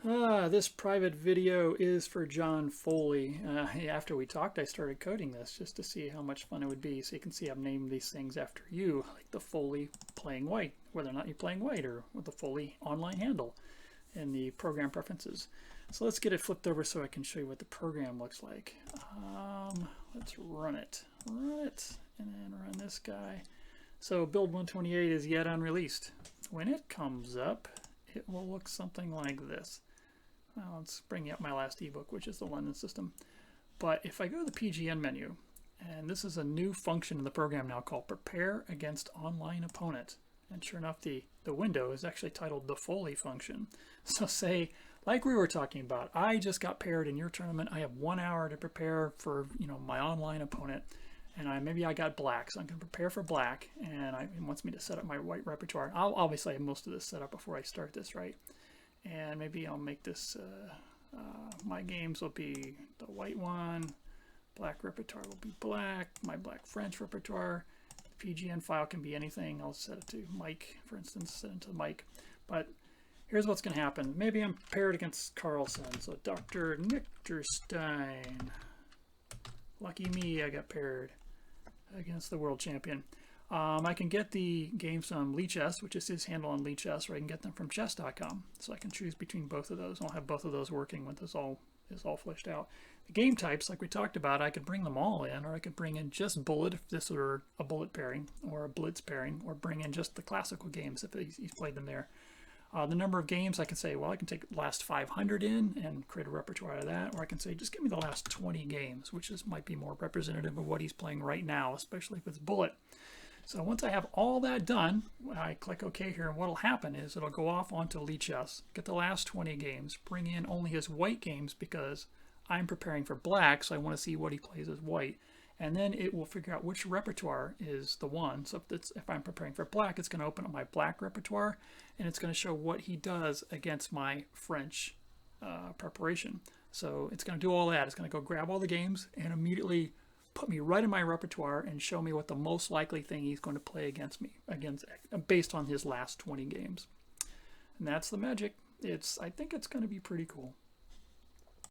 This private video is for John Foley. After we talked, I started coding this just to see how much fun it would be. So you can see I've named these things after you, like the Foley playing white, whether or not you're playing white, or with the Foley online handle and the program preferences. So let's get it flipped over so I can show you what the program looks like. Let's run it, and then run this guy. So build 128 is yet unreleased. When it comes up, it will look something like this. Well, let's bring up my last ebook, which is the London system. But if I go to the PGN menu, and this is a new function in the program now called Prepare Against Online Opponent. And sure enough, the window is actually titled the Foley function. So say, like we were talking about, I just got paired in your tournament. I have 1 hour to prepare for my online opponent. And maybe I got black, so I'm going to prepare for black. And it wants me to set up my white repertoire. I'll obviously have most of this set up before I start this, right? And maybe I'll make this, my games will be the white one, black repertoire will be black, my black French repertoire. The PGN file can be anything. I'll set it to Mike, for instance, set it to Mike. But here's what's going to happen. Maybe I'm paired against Carlson, so Dr. Nichterstein. Lucky me, I got paired against the world champion. I can get the games from Lichess, which is his handle on Lichess, or I can get them from chess.com. So I can choose between both of those. I'll have both of those working when this all is all fleshed out. The game types, like we talked about, I could bring them all in, or I could bring in just bullet if this were a bullet pairing, or a blitz pairing, or bring in just the classical games if he's played them there. The number of games, I can say, well, I can take the last 500 in and create a repertoire out of that, or I can say, just give me the last 20 games, which might be more representative of what he's playing right now, especially if it's bullet. So once I have all that done, I click OK here, and what will happen is it'll go off onto Lichess, get the last 20 games, bring in only his white games because I'm preparing for black, so I want to see what he plays as white. And then it will figure out which repertoire is the one. So if I'm preparing for black, it's going to open up my black repertoire, and it's going to show what he does against my French preparation. So it's going to do all that. It's going to go grab all the games and immediately put me right in my repertoire and show me what the most likely thing he's going to play against me, based on his last 20 games. And that's the magic. I think it's going to be pretty cool.